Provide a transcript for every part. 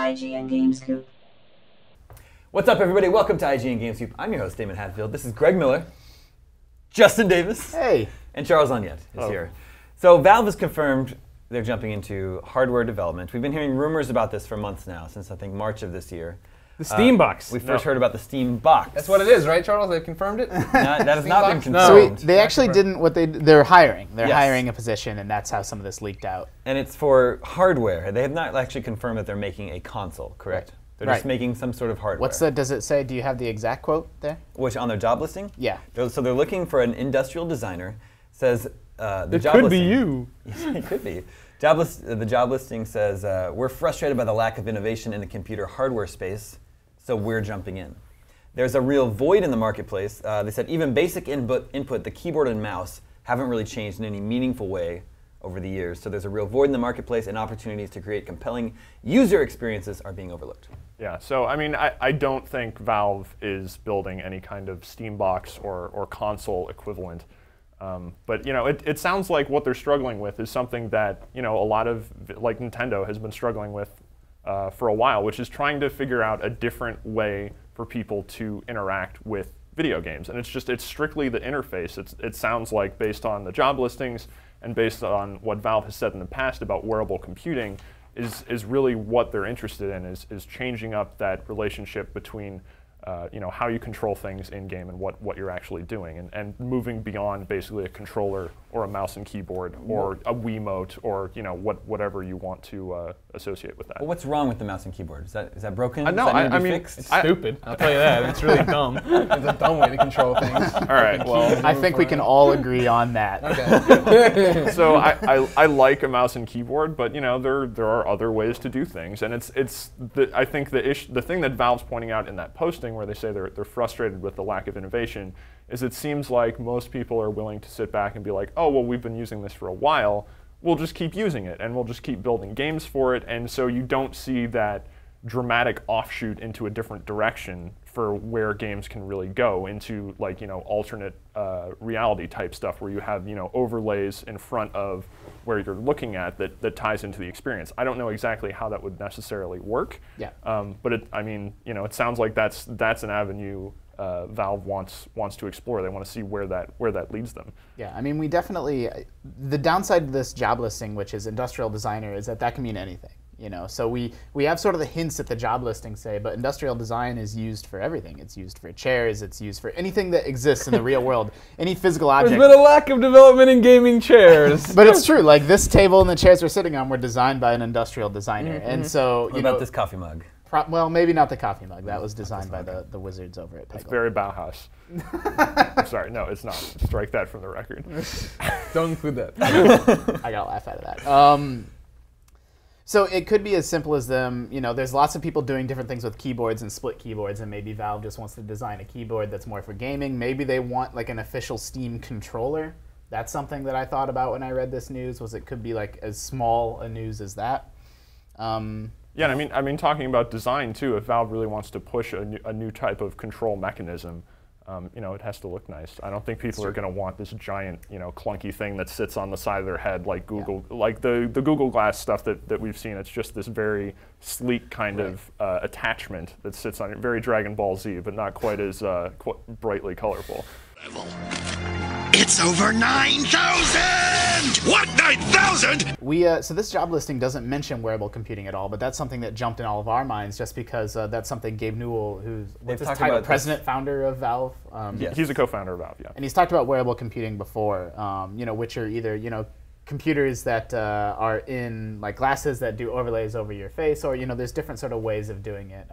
IGN Games Coop. What's up, everybody? Welcome to IGN Games Coop. I'm your host, Damon Hatfield. This is Greg Miller, Justin Davis, hey, and Charles Onyet is here. So Valve has confirmed they're jumping into hardware development. We've been hearing rumors about this for months now, since I think March of this year. The Steam box. We first heard about the Steam box. That's what it is, right, Charles? They've confirmed it? That has not been So confirmed. they actually didn't. They're hiring. They're Yes. hiring a position, and that's how some of this leaked out. And it's for hardware. They have not actually confirmed that they're making a console, correct? They're just Right. making some sort of hardware. Does it say? Do you have the exact quote there? Which on their job listing? Yeah. So they're looking for an industrial designer. Says the It job could listing. be you. It could be. The job listing says, we're frustrated by the lack of innovation in the computer hardware space, so we're jumping in. There's a real void in the marketplace. They said even basic input, the keyboard and mouse, haven't really changed in any meaningful way over the years. So there's a real void in the marketplace, and opportunities to create compelling user experiences are being overlooked. Yeah, so I mean, I don't think Valve is building any kind of Steam box or console equivalent. But you know, it sounds like what they're struggling with is something that a lot of like Nintendo has been struggling with for a while, which is trying to figure out a different way for people to interact with video games. And it's strictly the interface. It sounds like, based on the job listings and based on what Valve has said in the past about wearable computing, is really what they're interested in, is changing up that relationship between how you control things in game and what you're actually doing, and moving beyond basically a controller or a mouse and keyboard or a Wiimote or whatever you want to associate with that. Well, what's wrong with the mouse and keyboard? Is that broken? No, Does that need to I be mean, fixed? It's stupid. I'll tell you that. It's really dumb. It's a dumb way to control things. All right, well, I think we can all agree on that. Okay. so I like a mouse and keyboard, but there are other ways to do things, and I think the thing that Valve's pointing out in that posting, where they say they're frustrated with the lack of innovation, is it seems like most people are willing to sit back and be like, oh, well, we've been using this for a while, we'll just keep using it, and we'll just keep building games for it, and so you don't see that dramatic offshoot into a different direction for where games can really go into, like, alternate reality type stuff where you have overlays in front of where you're looking at that ties into the experience. I don't know exactly how that would necessarily work. Yeah. But it sounds like that's an avenue Valve wants to explore. They want to see where that leads them. Yeah, I mean, we definitely. The downside of this job listing, which is industrial designer, is that can mean anything. So we have sort of the hints that the job listings say, but industrial design is used for everything. It's used for chairs. It's used for anything that exists in the real world. Any physical object. There's been a lack of development in gaming chairs. But it's true. Like, this table and the chairs we're sitting on were designed by an industrial designer, and so What about this coffee mug? Well, maybe not the coffee mug. That was designed by the wizards over at Peggle. It's very Bauhaus. I'm sorry, no, it's not. Strike that from the record. Don't include that. I got a laugh out of that. So it could be as simple as them, there's lots of people doing different things with keyboards and split keyboards, and maybe Valve just wants to design a keyboard that's more for gaming. Maybe they want like an official Steam controller. That's something that I thought about when I read this news, was it could be like as small a news as that. Yeah, and I mean, talking about design too, if Valve really wants to push a new type of control mechanism, it has to look nice. I don't think people are going to want this giant, clunky thing that sits on the side of their head like Google, like the Google Glass stuff that we've seen. It's just this very sleek kind of attachment that sits on it, very Dragon Ball Z, but not quite as brightly colorful. It's over 9,000! What, 9,000?! So this job listing doesn't mention wearable computing at all, but that's something that jumped in all of our minds just because that's something Gabe Newell, who's what's his title, president, founder of Valve. Yes. He's a co-founder of Valve, yeah. And he's talked about wearable computing before, which are either, computers that are in like glasses that do overlays over your face, or there's different sort of ways of doing it.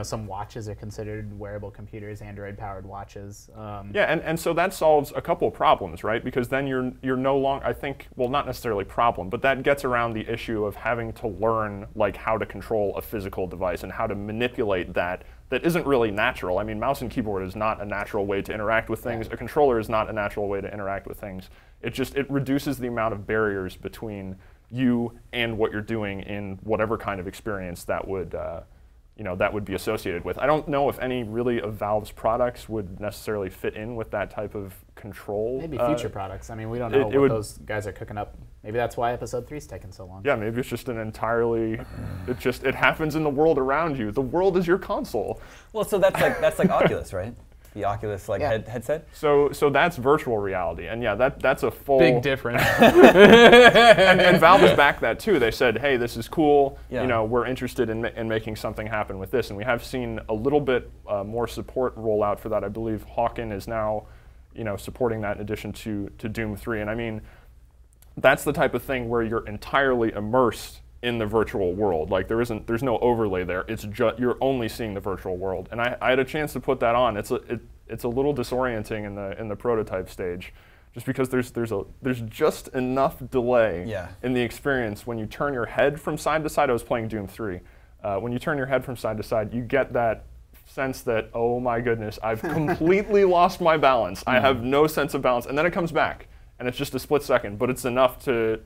Some watches are considered wearable computers, Android-powered watches. Yeah, and so that solves a couple of problems, right? Because then you're no longer, I think, well, not necessarily problem, but that gets around the issue of having to learn like how to control a physical device and how to manipulate that isn't really natural. I mean, mouse and keyboard is not a natural way to interact with things. A controller is not a natural way to interact with things. It reduces the amount of barriers between you and what you're doing in whatever kind of experience that would that would be associated with. I don't know if any really of Valve's products would necessarily fit in with that type of control. Maybe future products. I mean, we don't know what those guys are cooking up. Maybe that's why Episode 3's taking so long. Yeah, maybe it's just an entirely. It happens in the world around you. The world is your console. Well, so that's like Oculus, right? The Oculus headset. So that's virtual reality, and yeah, that's a full Big difference. and Valve has backed that too. They said, hey, this is cool. Yeah. We're interested in making something happen with this, and we have seen a little bit more support roll out for that. I believe Hawken is now, supporting that in addition to Doom 3, and I mean, that's the type of thing where you're entirely immersed in the virtual world. Like there's no overlay there. It's just you're only seeing the virtual world. And I had a chance to put that on. It's a little disorienting in the prototype stage, just because there's just enough delay in the experience when you turn your head from side to side. I was playing Doom 3. When you turn your head from side to side, you get that sense that, oh my goodness, I've completely lost my balance. I have no sense of balance, and then it comes back. And it's just a split second, but it's enough to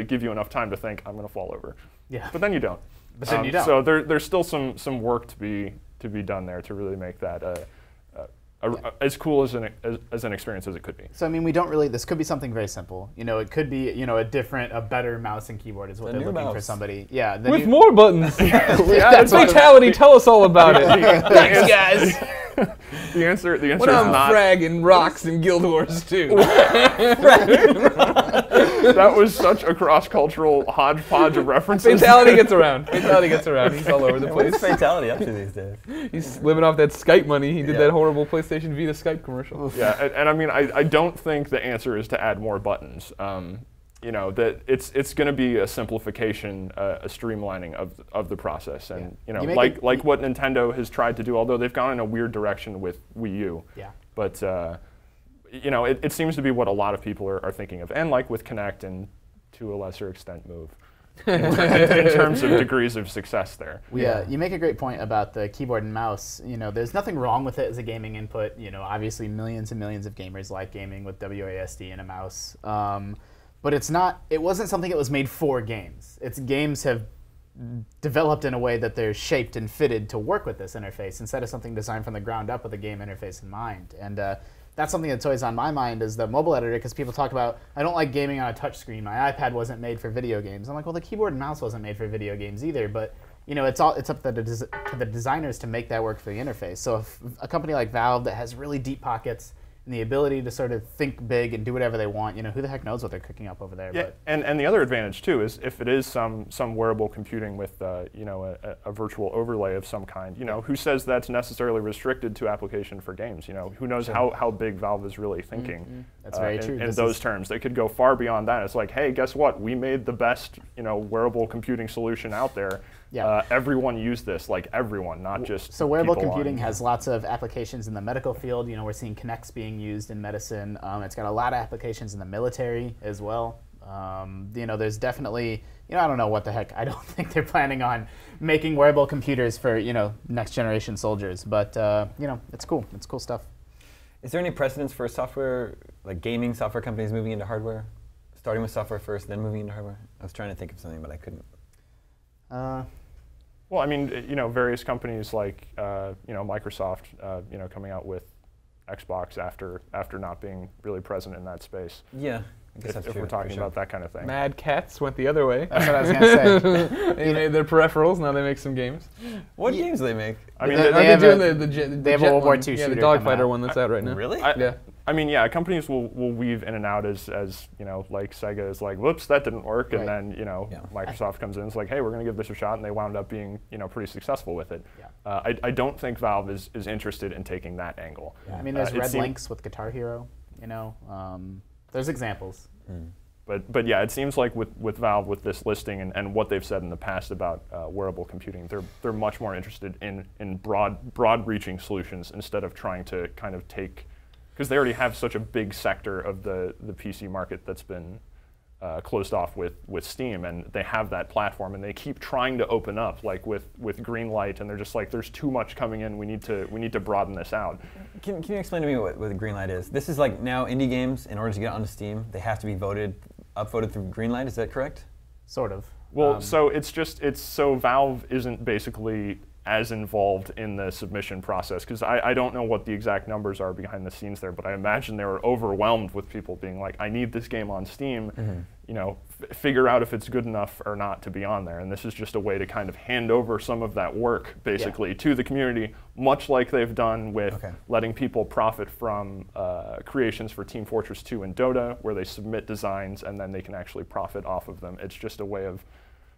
give you enough time to think, I'm going to fall over. Yeah. But then you don't. But then you don't. So there's still some work to be done there to really make that as cool as an experience as it could be. So I mean, we don't really. This could be something very simple. It could be a better mouse and keyboard is what they're looking for somebody. Yeah. With more buttons. That's Fatality. Tell us all about it. Thanks, guys. The answer when is I'm not. fragging rocks in Guild Wars 2. That was such a cross-cultural hodgepodge of references. Fatality gets around. He's all over the place. What's Fatality up to these days? He's living off that Skype money. He did that horrible PlayStation Vita Skype commercial. Yeah, and I mean, I don't think the answer is to add more buttons. That it's going to be a simplification, a streamlining of the process, and like what Nintendo has tried to do. Although they've gone in a weird direction with Wii U. Yeah. But it seems to be what a lot of people are thinking of, and like with Kinect, and to a lesser extent, Move. in terms of degrees of success there. Yeah, you make a great point about the keyboard and mouse. There's nothing wrong with it as a gaming input. Obviously millions and millions of gamers like gaming with WASD and a mouse. But it wasn't something that was made for games. Games have developed in a way that they're shaped and fitted to work with this interface instead of something designed from the ground up with a game interface in mind. And that's something that's always on my mind as the mobile editor, because people talk about, I don't like gaming on a touch screen. My iPad wasn't made for video games. I'm like, well, the keyboard and mouse wasn't made for video games either. But it's up to the designers to make that work for the interface. So if a company like Valve that has really deep pockets and the ability to sort of think big and do whatever they want, who the heck knows what they're cooking up over there. Yeah, but. And the other advantage too is if it is some wearable computing with a virtual overlay of some kind, who says that's necessarily restricted to application for games? Who knows how big Valve is really thinking. Mm-hmm. That's very true. In those terms, they could go far beyond that. It's like, hey, guess what? We made the best wearable computing solution out there. Yeah. Everyone use this, like everyone, not just. So wearable people computing has lots of applications in the medical field. We're seeing Kinects being used in medicine. It's got a lot of applications in the military as well. There's definitely, I don't know what the heck. I don't think they're planning on making wearable computers for, next generation soldiers. But, it's cool. It's cool stuff. Is there any precedence for software, like gaming software companies moving into hardware? Starting with software first, then moving into hardware? I was trying to think of something, but I couldn't. Well, I mean, various companies like, Microsoft, coming out with Xbox after not being really present in that space. Yeah, I guess if we're talking about that kind of thing. Mad Cats went the other way. That's what I was going to say. They made their peripherals, now they make some games. What games do they make? I mean, they They're have doing a- the have a jet World War one. II Yeah, the shooter coming dogfighter out. one that's out right now. Really? Yeah. I mean, yeah, companies will weave in and out as like Sega is like, whoops, that didn't work, and Right. then Microsoft comes in, it's like, hey, we're going to give this a shot, and they wound up being pretty successful with it. Yeah. I don't think Valve is interested in taking that angle. Yeah. I mean, there's it Red seem- Links with Guitar Hero. There's examples. But yeah, it seems like with Valve, with this listing and what they've said in the past about wearable computing, they're much more interested in broad-reaching solutions instead of trying to kind of take, because they already have such a big sector of the PC market that's been closed off with Steam, and they have that platform, and they keep trying to open up, like with Greenlight, and they're just like, there's too much coming in. We need to broaden this out. Can you explain to me what Greenlight is? This is like now indie games, in order to get onto Steam, they have to be upvoted through Greenlight. Is that correct? Sort of. Well, so so Valve isn't basically as involved in the submission process, because I don't know what the exact numbers are behind the scenes there, but I imagine they were overwhelmed with people being like, I need this game on Steam, you know, figure out if it's good enough or not to be on there. And this is just a way to kind of hand over some of that work, basically, to the community, much like they've done with letting people profit from creations for Team Fortress 2 and Dota, where they submit designs and then they can actually profit off of them. It's just a way of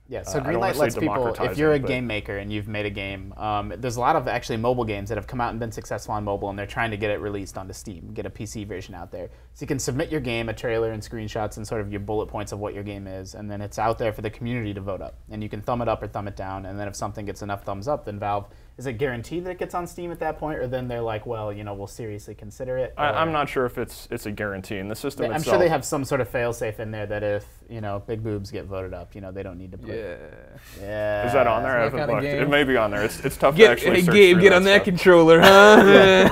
Yeah, so Greenlight lets people, if you're a game maker and you've made a game, there's a lot of actually mobile games that have come out and been successful on mobile, and they're trying to get it released onto Steam, get a PC version out there. So you can submit your game, a trailer and screenshots and sort of your bullet points of what your game is, and then it's out there for the community to vote up. And you can thumb it up or thumb it down, and then if something gets enough thumbs up, then Valve, is it guaranteed that it gets on Steam at that point, or then they're like, well, you know, we'll seriously consider it? I'm not sure if it's a guarantee. In the system itself, I'm sure they have some sort of fail-safe in there that if, you know, big boobs get voted up, you know, they don't need to put Yeah. Is that on there? I haven't looked. It may be on there. It's tough to actually Hey search Gabe, through get on that stuff. controller, huh?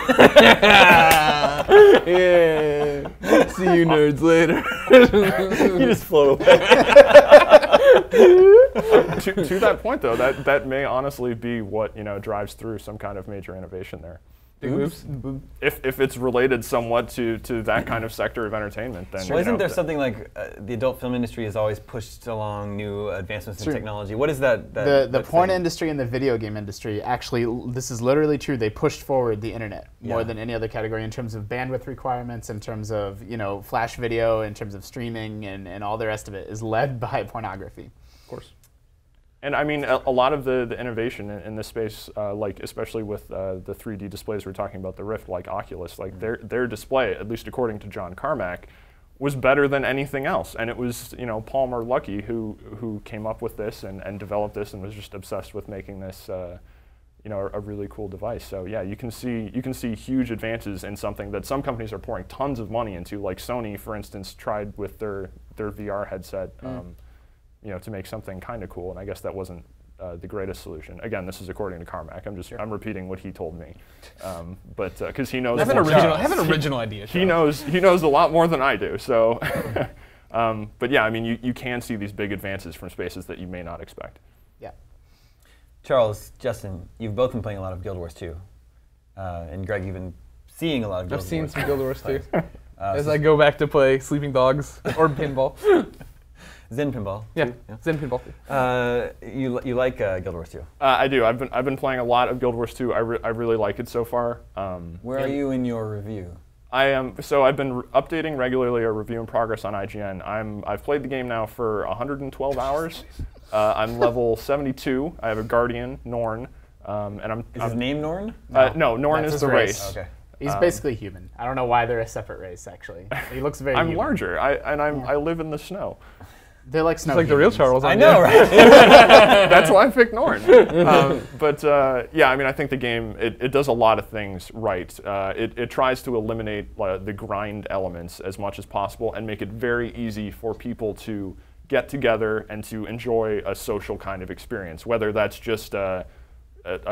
Yeah. See you nerds later. You just float away. To that point, though, that may honestly be what, you know, drives through some kind of major innovation there. Oops. If it's related somewhat to that kind of sector of entertainment, then Well, isn't there something like the adult film industry has always pushed along new advancements in technology? What is that? The porn industry and the video game industry, actually, this is literally true. They pushed forward the internet more than any other category in terms of bandwidth requirements, in terms of, you know, flash video, in terms of streaming, and all the rest of it is led by pornography. Of course. And I mean, a lot of the innovation in this space, like especially with the 3D displays we're talking about, the Rift, like Oculus, like their display, at least according to John Carmack, was better than anything else. And it was, you know, Palmer Luckey who came up with this and developed this and was just obsessed with making this, you know, a really cool device. So yeah, you can see huge advances in something that some companies are pouring tons of money into. Like Sony, for instance, tried with their VR headset. You know, to make something kind of cool, and I guess that wasn't the greatest solution. Again, this is according to Carmack. I'm repeating what he told me, but because he knows. Have an original idea. He knows a lot more than I do. So, but yeah, I mean, you can see these big advances from spaces that you may not expect. Yeah. Charles, Justin, you've both been playing a lot of Guild Wars 2, and Greg, you've been seeing a lot of Guild Wars. I've seen some Guild Wars 2 as I go back to play Sleeping Dogs or pinball. Zen Pinball. Yeah, Zen Pinball. You like Guild Wars 2? I do. I've been playing a lot of Guild Wars 2. I really like it so far. Where are you in your review? I am. So I've been updating regularly a review in progress on IGN. I've played the game now for 112 hours. I'm level 72. I have a Guardian, Norn, and I'm. Is his name Norn? No, Norn is the race. Okay. He's basically human. I don't know why they're a separate race, actually. He looks very I'm human. larger, I live in the snow. They're like snow It's like the real humans. Charles. I know, right? That's why I picked Norn. But yeah, I mean, I think the game, it does a lot of things right. It tries to eliminate the grind elements as much as possible and make it very easy for people to get together and to enjoy a social kind of experience, whether that's just a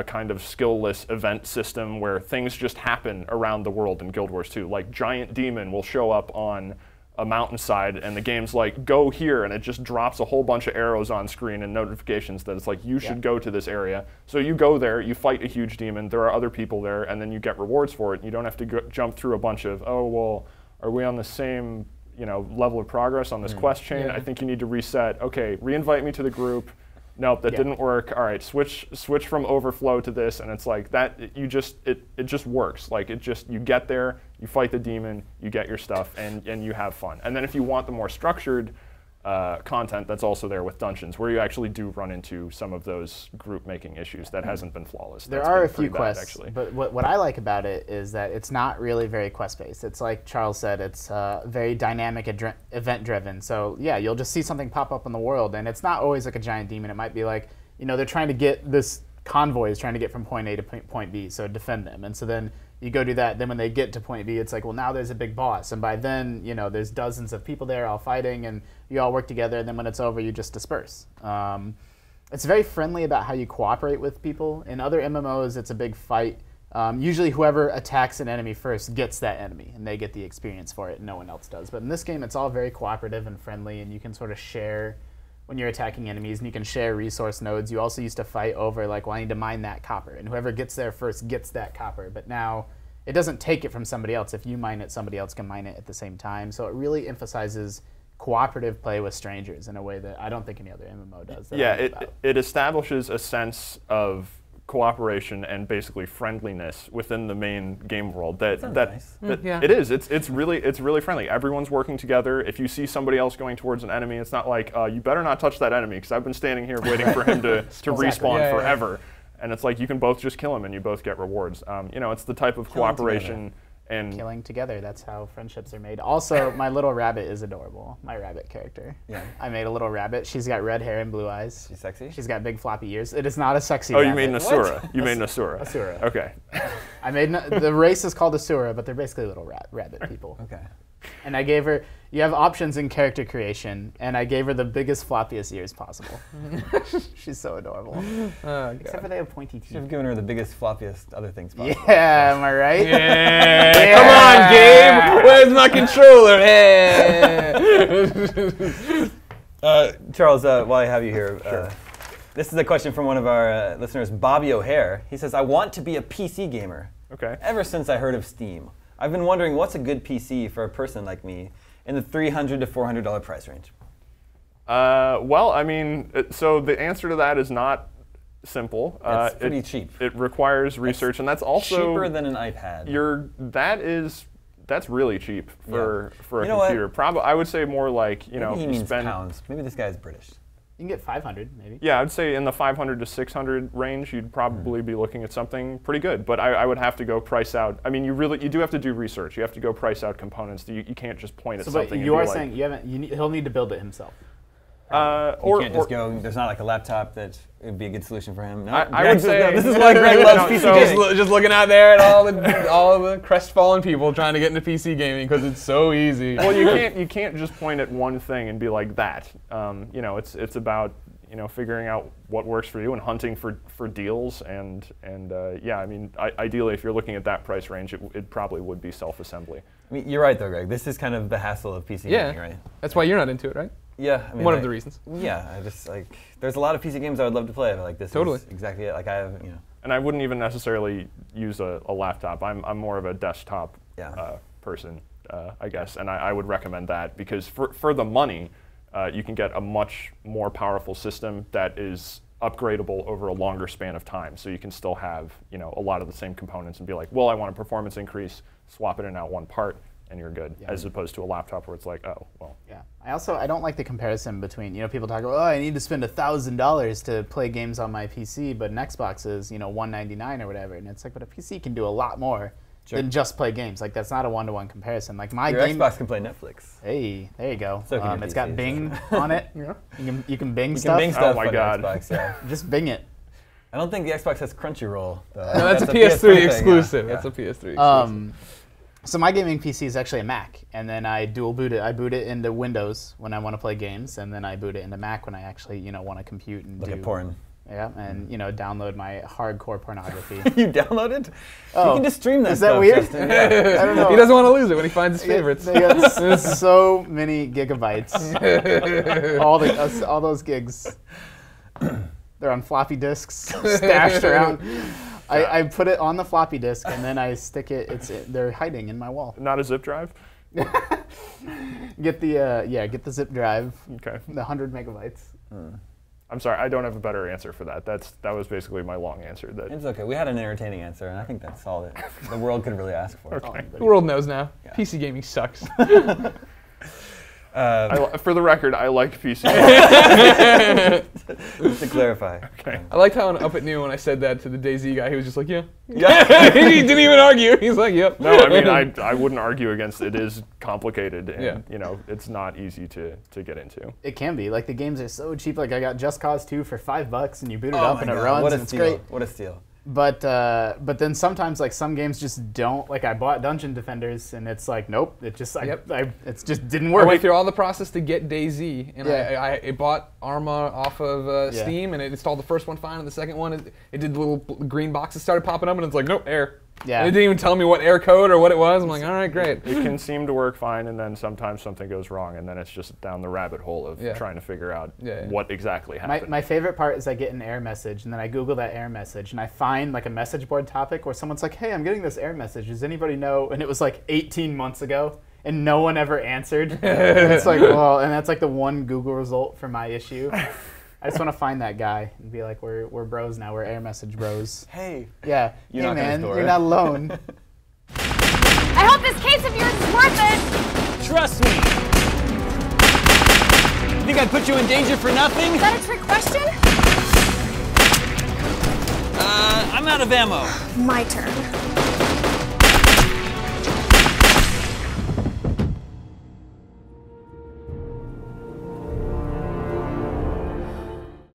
kind of skill-less event system where things just happen around the world in Guild Wars 2. Like Giant Demon will show up on a mountainside and the game's like, go here, and it just drops a whole bunch of arrows on screen and notifications that it's like, you should go to this area. So you go there, you fight a huge demon, there are other people there, and then you get rewards for it. You don't have to jump through a bunch of, oh, well, are we on the same, you know, level of progress on this quest chain? Yeah. I think you need to reset. Okay, re-invite me to the group. Nope, that didn't work. All right, switch from overflow to this, and it's like that. It just works. Like you get there, you fight the demon, you get your stuff, and you have fun. And then if you want the more structured content, that's also there with dungeons, where you actually do run into some of those group making issues. That hasn't been flawless. There That's are been a few pretty bad, quests, actually. but what I like about it is that it's not really very quest-based. It's like Charles said, it's very dynamic, event-driven. So yeah, you'll just see something pop up in the world, and it's not always like a giant demon. It might be like, you know, they're trying to get this convoy is trying to get from point A to point B, so defend them. And so then you go do that. Then when they get to point B, it's like, well, now there's a big boss, and by then, you know, there's dozens of people there all fighting, and you all work together. And then when it's over, you just disperse. It's very friendly about how you cooperate with people. In other MMOs, it's a big fight. Usually whoever attacks an enemy first gets that enemy, and they get the experience for it, and no one else does. But in this game, it's all very cooperative and friendly, and you can sort of share when you're attacking enemies, and you can share resource nodes. You also used to fight over like, well, I need to mine that copper, and whoever gets there first gets that copper. But now it doesn't take it from somebody else. If you mine it, somebody else can mine it at the same time. So it really emphasizes cooperative play with strangers in a way that I don't think any other MMO does. Yeah, it establishes a sense of cooperation and basically friendliness within the main game world. That nice. Yeah. It is. It's really friendly. Everyone's working together. If you see somebody else going towards an enemy, it's not like you better not touch that enemy because I've been standing here waiting for him to respawn forever. And it's like you can both just kill him and you both get rewards. You know, it's the type of cooperation. And killing together, that's how friendships are made. Also, my little rabbit is adorable. My rabbit character. Yeah. I made a little rabbit. She's got red hair and blue eyes. She's sexy? She's got big floppy ears. It is not a sexy oh, rabbit. you made Nasura. You made Nasura. Asura. Okay. I made the race is called Asura, but they're basically little rabbit people. Okay. And I gave her. You have options in character creation, and I gave her the biggest, floppiest ears possible. She's so adorable. Except for they have pointy teeth. Should have given her the biggest, floppiest other things possible. Yeah, am I right? Yeah. Come on, Gabe. Where's my controller? Charles, while I have you here, this is a question from one of our listeners, Bobby O'Hare. He says, I want to be a PC gamer. Okay. Ever since I heard of Steam. I've been wondering what's a good PC for a person like me in the $300 to $400 price range. Well, I mean, so the answer to that is not simple. It's pretty cheap. It requires research, and that's also cheaper than an iPad. That's really cheap for a You know computer. Probably, I would say more like Maybe he means pounds. Maybe this guy's British. You can get 500, maybe. Yeah, I'd say in the 500 to 600 range, you'd probably be looking at something pretty good. But I would have to go price out. I mean, you do have to do research. You have to go price out components. You can't just point at something. But you are saying you haven't. He'll need to build it himself. You can't just go. There's not like a laptop that would be a good solution for him. No, I would say this is why Greg loves PC gaming. Just looking out there at all the crestfallen people trying to get into PC gaming because it's so easy. Well, you can't just point at one thing and be like that. You know, it's about figuring out what works for you and hunting for deals and yeah, I mean, ideally, if you're looking at that price range, it probably would be self-assembly. I mean, you're right though, Greg. This is kind of the hassle of PC gaming, right? That's why you're not into it, right? Yeah, I mean, one of the reasons. Yeah, I just like. There's a lot of PC games I would love to play, but like this Totally. is exactly it. Like I have, And I wouldn't even necessarily use a laptop. I'm more of a desktop person, I guess, and I would recommend that because for the money, you can get a much more powerful system that is upgradable over a longer span of time. So you can still have a lot of the same components and be like, well, I want a performance increase, swap it in out one part, and you're good, as opposed to a laptop where it's like, oh, well. Yeah. I don't like the comparison between, people talk about, oh, I need to spend $1,000 to play games on my PC, but an Xbox is, $199 or whatever. And it's like, but a PC can do a lot more than just play games. Like, that's not a one-to-one comparison. Like, my Your game... Xbox can play Netflix. Hey, there you go. So can your it's PC, got Bing on it. You can Bing You stuff. can Bing stuff Oh my on God. your Xbox, yeah. Just Bing it. I don't think the Xbox has Crunchyroll. Though. No, that's a PS3 PS3 thing, exclusive. yeah. That's a PS3 exclusive. So my gaming PC is actually a Mac, and then I dual boot it. I boot it into Windows when I want to play games, and then I boot it into Mac when I actually, want to compute and Look at porn. Yeah, and download my hardcore pornography. You downloaded? Oh, You can just stream that is that stuff, weird? Justin. Yeah. I don't know. He doesn't want to lose it when he finds his favorites. They got so many gigabytes. all those gigs. They're on floppy disks, stashed around. I put it on the floppy disk and then I stick it. They're hiding in my wall. Not a zip drive? Get the zip drive. Okay. The 100 megabytes. I'm sorry, I don't have a better answer for that. That was basically my long answer. It's okay. We had an entertaining answer, and I think that's all that the world could really ask for. Okay. The world knows now. PC gaming sucks. For the record, I like PC. Just to clarify. Okay. I liked how on Up at Noon when I said that to the DayZ guy, he was just like, yeah. He didn't even argue. He's like, yep. No, I mean, I wouldn't argue against it. It is complicated, and Yeah. it's not easy to get into. It can be. Like, the games are so cheap. Like, I got Just Cause 2 for $5, and you boot it Oh up, my and it God, runs, what a and it's steal. great. What a steal. But then sometimes, like, some games just don't. Like, I bought Dungeon Defenders, and it's like, nope. It just it just didn't I work. went through all the process to get DayZ, and Yeah. I bought Arma off of Yeah. Steam, and it installed the first one fine, and the second one, it did the little green boxes started popping up, and it's like, nope, error. Yeah. It didn't even tell me what error code or what it was. I'm like, all right, great. It can seem to work fine, and then sometimes something goes wrong, and then it's just down the rabbit hole of Yeah. trying to figure out Yeah. what exactly happened. My favorite part is I get an error message, and then I Google that error message, and I find like a message board topic where someone's like, hey, I'm getting this error message. Does anybody know? And it was like 18 months ago, and no one ever answered. And it's like, well, and that's like the one Google result for my issue. I just want to find that guy and be like, we're bros now. We're error message bros. Hey. Yeah. You hey, knock on his man, door. you're not alone. I hope this case of yours is worth it. Trust me. You think I'd put you in danger for nothing? Is that a trick question? I'm out of ammo. My turn.